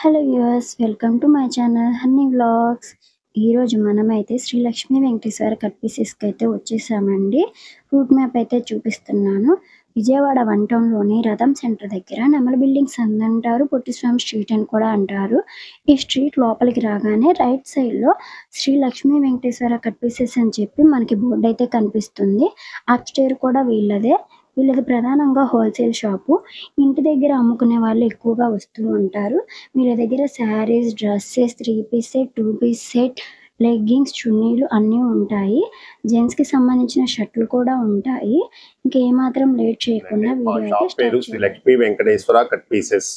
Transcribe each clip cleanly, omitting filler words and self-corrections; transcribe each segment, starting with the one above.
Hello viewers, welcome to my channel honey vlogs. ఈరోజు మనమైతే Shri Lakshmi Venkateswara cut పీసెస్కి అయితే వచ్చేసామండి. రూట్ మ్యాప్ అయితే చూపిస్తున్నాను. విజయవాడ వన్ టౌన్లోని రథం సెంటర్ దగ్గర నెమల బిల్డింగ్స్ అని అంటారు, పొట్టిస్వామి స్ట్రీట్ అని కూడా అంటారు. ఈ స్ట్రీట్ లోపలికి రాగానే రైట్ సైడ్లో శ్రీ లక్ష్మీ వెంకటేశ్వర కట్ పీసెస్ అని చెప్పి మనకి బోర్డు అయితే కనిపిస్తుంది. అప్స్టైర్ కూడా వీళ్ళది ప్రధానంగా హోల్సేల్ షాపు. ఇంటి దగ్గర అమ్ముకునే వాళ్ళు ఎక్కువగా వస్తూ ఉంటారు. వీళ్ళ దగ్గర saris, dresses, 3 piece set, 2 piece set, leggings, చున్నీలు అన్నీ ఉంటాయి. జెంట్స్‌కి సంబంధించిన షర్టులు కూడా ఉంటాయి. ఇంకేమాత్రం లేట్ చేయకుండా వీడియో అయితే షాప్ పేరు స్టార్ట్ శ్రీ చేద్దాం. Lakshmi Venkateswara cut pieces.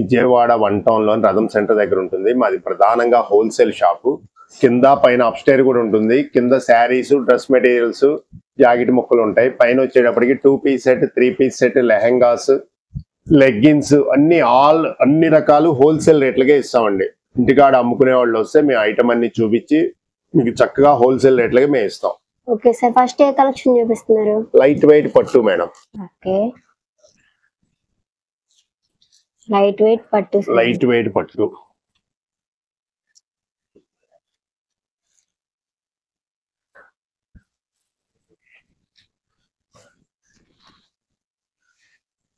Vijayawada one town లోని రథం సెంటర్ దగ్గర ఉంటుంది. మాది ప్రధానంగా హోల్సేల్ షాపు. కింద పైన అప్స్టైర్ కూడా ఉంటుంది. కింద శారీస్, డ్రెస్ మెటీరియల్స్, జాకెట్ ముక్కలు ఉంటాయి. పైన వచ్చేటప్పటికి 2 piece set, 3 piece set, lehengas, leggings అన్ని రకాలు హోల్సేల్ రేట్లకే ఇస్తామండి. ఇంటికాడ అమ్ముకునే వాళ్ళు వస్తే మేము ఐటమ్ అన్ని చూపించి మీకు చక్కగా హోల్సేల్ రేట్లకే మేము ఇస్తాం. ఓకే సార్, ఫస్ట్ ఏ కలెక్షన్ చూపిస్తున్నారు? లైట్ వెయిట్ పట్టు మేడం. ఓకే, లైట్ వెయిట్ పట్టు. లైట్ వెయిట్ పట్టు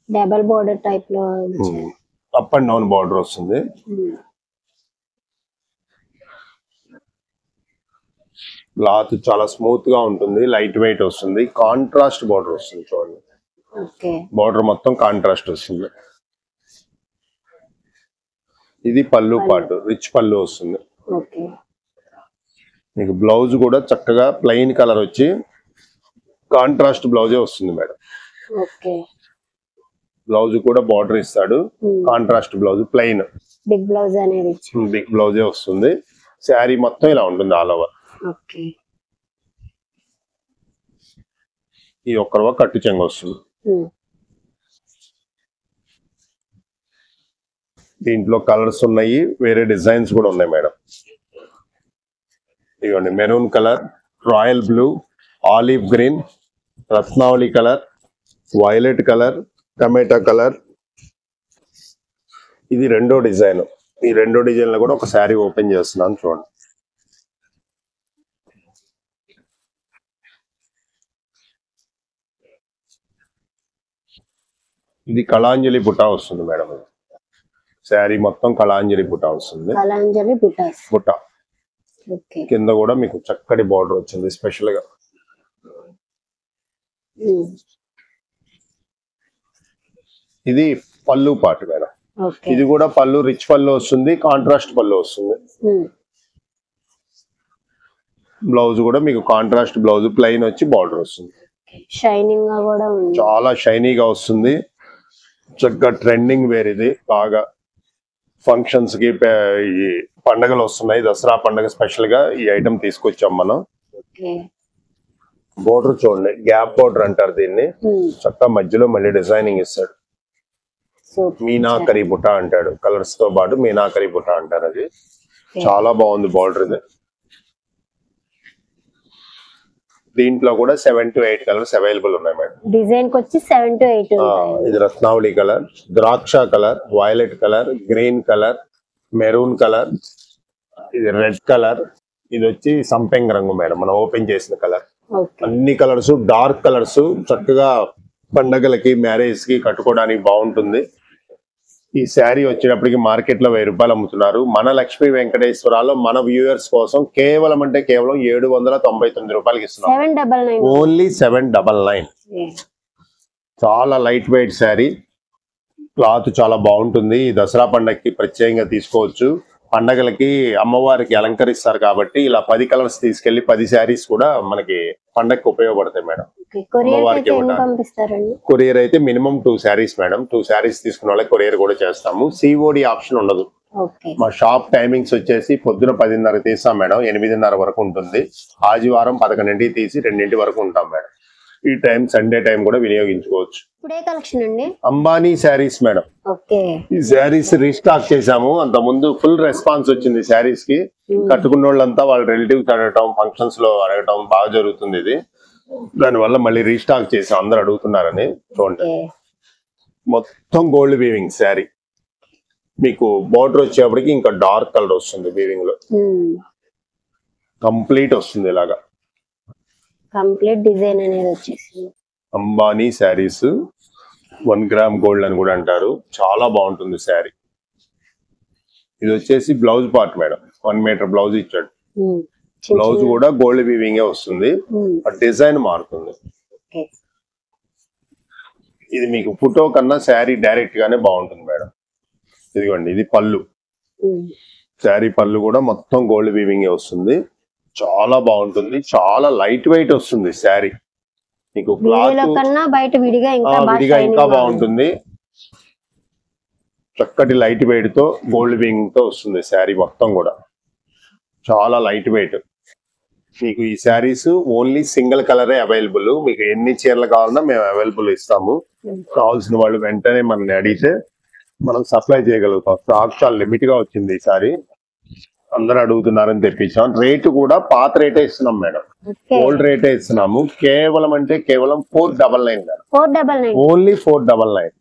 డబల్ బోర్డర్ టైప్ లో అప్ అండ్ డౌన్ బార్డర్ వస్తుంది. క్లాత్ చాలా స్మూత్ గా ఉంటుంది. లైట్ వెయిట్ వస్తుంది. కాంట్రాస్ట్ బార్డర్ వస్తుంది. చూడండి, ఓకే, బార్డర్ మొత్తం కాంట్రాస్ట్ వస్తుంది. ఇది పళ్ళు పాటు, రిచ్ పళ్ళు వస్తుంది. ఓకే, మీకు బ్లౌజ్ కూడా చక్కగా ప్లెయిన్ కలర్ వచ్చి కాంట్రాస్ట్ బ్లౌజే వస్తుంది మేడం. ఓకే, బ్లౌజ్ కూడా బార్డర్ ఇస్తాడు. Contrast blouse, plain big blouse అనేది బిగ్ బ్లౌజే వస్తుంది. శారీ మొత్తం ఇలా ఉంటుంది ఆల్ ఓవర్. ఓకే, ఈ ఒక్కరవ కట్టు చెంగ వస్తుంది. దీంట్లో కలర్స్ ఉన్నాయి, వేరే డిజైన్స్ కూడా ఉన్నాయి మేడం. ఇదిగోండి, maroon colour, royal blue, olive green, రత్నావళి కలర్, వైలెట్ కలర్, టమాటా కలర్. ఇది రెండో డిజైన్. ఈ రెండో డిజైన్ లో కూడా ఒక శారీ ఓపెన్ చేస్తున్నాను చూడండి. ఇది కళాంజలి బుటా వస్తుంది మేడం. శారీ మొత్తం కళాంజలి బుటా వస్తుంది. కళాంజలి బుటా ఓకే, కింద కూడా మీకు చక్కటి బార్డర్ వచ్చింది స్పెషల్ గా. ఇది పళ్ళు పాటు మేడం. ఓకే, ఇది కూడా పళ్ళు రిచ్ పళ్ళు వస్తుంది, కాంట్రాస్ట్ పళ్ళు వస్తుంది. బ్లౌజ్ కూడా మీకు కాంట్రాస్ట్ బ్లౌజ్, ప్లెయిన్ వచ్చి బార్డర్ వస్తుంది. షైనింగ్ గా కూడా ఉంది, చాలా షైనీగా వస్తుంది. చక్కగా ట్రెండింగ్ వేర్ ఇది. బాగా ఫంక్షన్స్ కి ఈ పండగలు వస్తున్నాయి. దసరా పండగ స్పెషల్ గా ఈ ఐటమ్ తీసుకొచ్చాం మనం. ఓకే, బోర్డర్ చూడండి, గ్యాప్ బోర్డర్ అంటారు దీన్ని. చక్కగా మధ్యలో మళ్ళీ డిజైనింగ్ ఇస్తాడు. మీనాకరి బుట్ట అంటాడు. కలర్స్ తో పాటు మీనాకరి బుట్ట అంటారు. అది చాలా బాగుంది బార్డర్ ఇది. దీంట్లో కూడా 7 to 8 కలర్స్ అవైలబుల్ ఉన్నాయి మేడం. డిజైన్ కి వచ్చి 7 to 8. ఇది రత్నావళి కలర్, ద్రాక్ష colour, violet colour, green colour, maroon colour, ఇది రెడ్ కలర్, ఇది వచ్చి సంపెంగ రంగు మేడం, మనం ఓపెన్ చేసిన కలర్. అన్ని కలర్స్ డార్క్ కలర్స్, చక్కగా పండగలకి, మ్యారేజ్ కి కట్టుకోవడానికి బాగుంటుంది. ఈ శారీ వచ్చేటప్పటికి మార్కెట్ లో 1000 రూపాయలు అమ్ముతున్నారు. మన లక్ష్మీ వెంకటేశ్వరాలో మన వ్యూవర్స్ కోసం కేవలం 799 రూపాయలకి ఇస్తున్నాం. ఓన్లీ 799. చాలా లైట్ వెయిట్ శారీ. క్లాత్ చాలా బాగుంటుంది. ఈ దసరా పండగకి ప్రత్యేకంగా తీసుకోవచ్చు. పండగలకి అమ్మవారికి అలంకరిస్తారు కాబట్టి ఇలా 10 కలర్స్ తీసుకెళ్లి 10 శారీస్ కూడా మనకి పండగకి ఉపయోగపడతాయి మేడం. కొరియర్ అయితే మినిమం 2 శారీస్ మేడం. 2 శారీస్ తీసుకున్న వాళ్ళకి కొరియర్ కూడా చేస్తాము. సిఓడి ఆప్షన్ ఉండదు. మా షాప్ టైమింగ్స్ వచ్చేసి పొద్దున 10:30 తీస్తాం మేడం, 8:30 వరకు ఉంటుంది. ఆదివారం 11 తీసి 2 వరకు ఉంటాం మేడం. ఈ టైం సండే టైం కూడా వినియోగించుకోవచ్చు. అంబానీ శారీస్ మేడం. ఈ శారీస్ రీస్టాక్ చేసాము. అంత ముందు ఫుల్ రెస్పాన్స్ వచ్చింది శారీస్ కి. కట్టుకున్న వాళ్ళంతా వాళ్ళ రిలేటివ్స్ అడగటం, ఫంక్షన్స్ లో అడగటం బాగా జరుగుతుంది. ఇది దానివల్ల మళ్ళీ రీస్టాక్ చేసాం, అందరు అడుగుతున్నారని. చూడండి, మొత్తం గోల్డ్ వీవింగ్ శారీ. మీకు బార్డర్ వచ్చేప్పటికి ఇంకా డార్క్ కలర్ వస్తుంది వీవింగ్ లో, కంప్లీట్ వస్తుంది ఇలాగా కంప్లీట్ డిజైన్ అనేది వచ్చేసింది. అంబానీ శారీస్ 1 గ్రామ్ గోల్డ్ అని కూడా అంటారు, చాలా బాగుంటుంది శారీ. ఇది వచ్చేసి blouse part madam, 1 metre blouse ఇచ్చాడు. బ్లౌజ్ కూడా గోల్డ్ వీవింగ్ వస్తుంది, డిజైన్ మారుతుంది. ఇది మీకు ఫోటో కన్నా శారీ డైరెక్ట్ గానే బాగుంటుంది మేడం. ఇదిగోండి ఇది పళ్ళు, శారీ పళ్ళు కూడా మొత్తం గోల్డ్ వీవింగ్ వస్తుంది, చాలా బాగుంటుంది. చాలా లైట్ వెయిట్ వస్తుంది శారీ, మీకు క్లాత్ విడిగా ఇంకా బాగుంటుంది. చక్కటి లైట్ వెయిట్ తో గోల్డ్ వీవింగ్ తో వస్తుంది శారీ మొత్తం కూడా, చాలా లైట్ వెయిట్. మీకు ఈ శారీస్ ఓన్లీ సింగిల్ కలరే అవైలబుల్, మీకు ఎన్ని చీరలు కావాలన్నా మేము అవైలబుల్ ఇస్తాము. కావాల్సిన వాళ్ళు వెంటనే మనల్ని అడిగితే మనం సప్లై చేయగలుగుతాం. స్టాక్ చాలా లిమిట్ గా వచ్చింది ఈసారి, అందరూ అడుగుతున్నారని తెప్పించాం. రేటు కూడా పాత రేటే ఇస్తున్నాం మేడం, ఓల్డ్ రేటే ఇస్తున్నాము. కేవలం అంటే కేవలం 499, ఓన్లీ 499.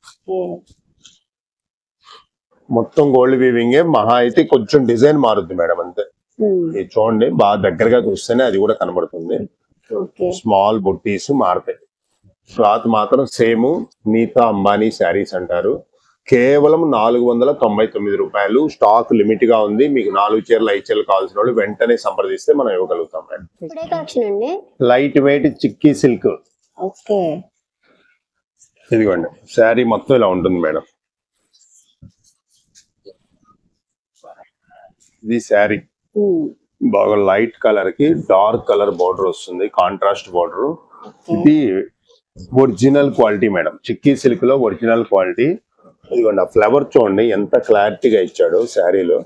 మొత్తం గోల్డ్ వీవింగ్, మహా అయితే కొంచెం డిజైన్ మారుద్ది మేడం అంతే. ఇది చూడండి బాగా దగ్గరగా చూస్తేనే అది కూడా కనబడుతుంది. స్మాల్ బుట్టీస్ మారుతాయి, క్లాత్ మాత్రం సేమ్. నీతా అంబానీ శారీస్ అంటారు. కేవలం 499 రూపాయలు. స్టాక్ లిమిట్ గా ఉంది. మీకు 4 చీరలు 5 చీరలు కావాల్సిన వాళ్ళు వెంటనే సంప్రదిస్తే మనం ఇవ్వగలుగుతాం మేడం. లైట్ వెయిట్ చిక్కీ సిల్క్. ఇదిగోండి శారీ మొత్తం ఇలా ఉంటుంది మేడం. ఇది శారీ బాగా లైట్ కలర్ కి డార్క్ కలర్ బార్డర్ వస్తుంది, కాంట్రాస్ట్ బార్డర్. ఇది ఒరిజినల్ క్వాలిటీ మేడం, చిక్కీ సిల్క్ లో ఒరిజినల్ క్వాలిటీ. ఇదిగోండి ఆ ఫ్లవర్ చూడండి ఎంత క్లారిటీగా ఇచ్చాడు శారీలో.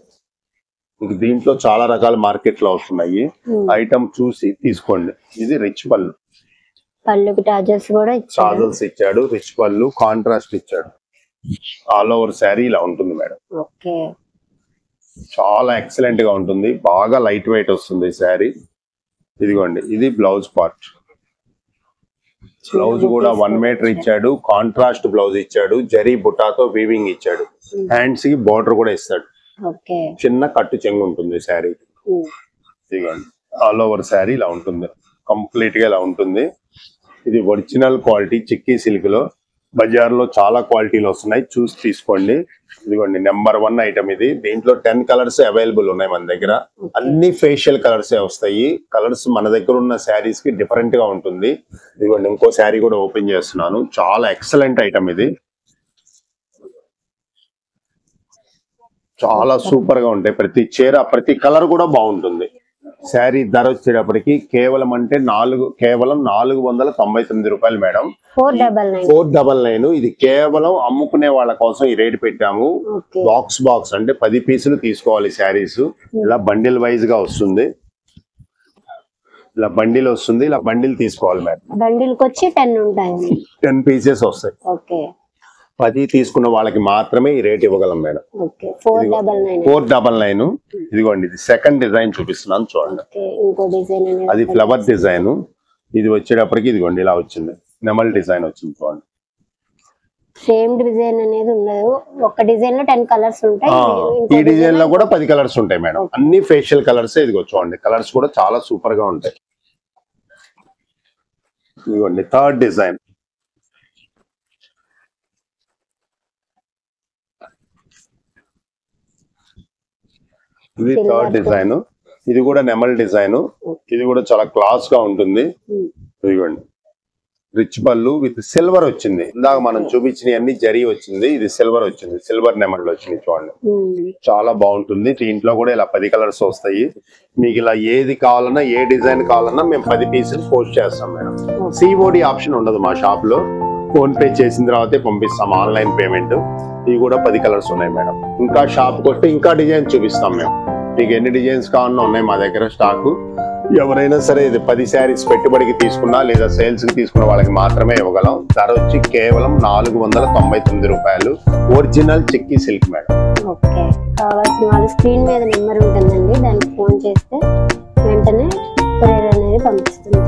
దీంట్లో చాలా రకాల మార్కెట్ లో వస్తున్నాయి, ఐటమ్ చూసి తీసుకోండి. ఇది రిచ్ పళ్ళు, పళ్ళుకి టాజల్స్ ఇచ్చాడు, రిచ్ పళ్ళు, కాంట్రాస్ట్ ఇచ్చాడు. ఆల్ ఓవర్ శారీ ఇలా ఉంటుంది మేడం. చాలా ఎక్సలెంట్ గా ఉంటుంది, బాగా లైట్ వెయిట్ వస్తుంది శారీ. ఇదిగోండి ఇది బ్లౌజ్ పార్ట్. బ్లౌజ్ కూడా 1 మీటర్ ఇచ్చాడు, కాంట్రాస్ట్ బ్లౌజ్ ఇచ్చాడు, జరీ బుటాతో వీవింగ్ ఇచ్చాడు. హ్యాండ్స్ కి బార్డర్ కూడా ఇస్తాడు, చిన్న కట్టు చెంగు ఉంటుంది శారీ. ఇదిగోండి ఆల్ ఓవర్ శారీ ఇలా ఉంటుంది, కంప్లీట్ గా ఇలా ఉంటుంది. ఇది ఒరిజినల్ క్వాలిటీ చిక్కీ సిల్క్ లో. బజార్ లో చాలా క్వాలిటీలు వస్తున్నాయి, చూసి తీసుకోండి. ఇదిగోండి నెంబర్ 1 ఐటమ్ ఇది. దీంట్లో 10 కలర్స్ అవైలబుల్ ఉన్నాయి మన దగ్గర, అన్ని ఫేషియల్ కలర్స్ వస్తాయి. కలర్స్ మన దగ్గర ఉన్న శారీస్ కి డిఫరెంట్ గా ఉంటుంది. ఇదిగోండి ఇంకో శారీ కూడా ఓపెన్ చేస్తున్నాను, చాలా ఎక్సలెంట్ ఐటమ్ ఇది. చాలా సూపర్ గా ఉంటాయి, ప్రతి చీర ప్రతి కలర్ కూడా బాగుంటుంది. శారీ ధర వచ్చేటప్పటికి కేవలం అంటే కేవలం 499 రూపాయలు మేడం. 499. ఇది కేవలం అమ్ముకునే వాళ్ళ కోసం ఈ రేటు పెట్టాము. బాక్స్ అంటే 10 పీసులు తీసుకోవాలి శారీస్. ఇలా బండిల్ వైజ్ గా వస్తుంది, ఇలా బండిల్ వస్తుంది, ఇలా బండిల్ తీసుకోవాలి మేడం. బండిల్ కి వచ్చి 10 ఉంటాయి, 10 పీసెస్ వస్తాయి. 10 తీసుకున్న వాళ్ళకి మాత్రమే ఈ రేట్ ఇవ్వగలం మేడం. 499. ఇదిగోండి ఇది సెకండ్ డిజైన్ చూపిస్తున్నాను చూడండి, అది ఫ్లవర్ డిజైన్. ఇది వచ్చేటప్పటికి ఇదిగోండి ఇలా వచ్చింది, నెమల్ డిజైన్ వచ్చింది చూడండి. సేమ్ డిజైన్ అనేది ఉండదు, ఒక డిజైన్ లో 10 కలర్స్ ఉంటాయి. ఈ డిజైన్ లో కూడా 10 కలర్స్ ఉంటాయి మేడం, అన్ని ఫేషియల్ కలర్స్. ఇదిగో చూడండి కలర్స్ కూడా చాలా సూపర్ గా ఉంటాయి. ఇదిగోండి థర్డ్ డిజైన్. ఇది థర్డ్ డిజైన్, ఇది కూడా నెమల్ డిజైన్. ఇది కూడా చాలా క్లాస్ గా ఉంటుంది. ఇదిగోండి రిచ్ పళ్ళు విత్ సిల్వర్ వచ్చింది. ఇందాక మనం చూపించిన అన్ని జరీ వచ్చింది, ఇది సిల్వర్ వచ్చింది, సిల్వర్ నెమల్ వచ్చింది చూడండి, చాలా బాగుంటుంది. దీంట్లో కూడా ఇలా 10 కలర్స్ వస్తాయి. మీకు ఇలా ఏది కావాలన్నా ఏ డిజైన్ కావాలన్నా మేము 10 పీసులు పోస్ట్ చేస్తాం మేడం. సిఓడి ఆప్షన్ ఉండదు మా షాప్ లో, ఫోన్ పే చేసిన తర్వాతే పంపిస్తాం, ఆన్లైన్ పేమెంట్. ఇవి కూడా 10 కలర్స్ ఉన్నాయి మేడం. ఇంకా షాప్ కొట్టి ఇంకా డిజైన్స్ చూపిస్తాం మేము. మీకు ఎన్ని డిజైన్స్ కావాలన్నా ఉన్నాయి మా దగ్గర స్టాక్. ఎవరైనా సరే ఇది 10 శారీస్ పెట్టుబడికి తీసుకున్నా లేదా సేల్స్ కి తీసుకున్న వాళ్ళకి మాత్రమే ఇవ్వగలం. ధర వచ్చి కేవలం 499 రూపాయలు. Original chikki silk madam. కావాల్సిన వాళ్ళు స్క్రీన్ మీద నెంబర్ ఉంటుందండి, దానికి ఫోన్ చేస్తే వెంటనే కొరియర్ అనేది పంపిస్తుంది.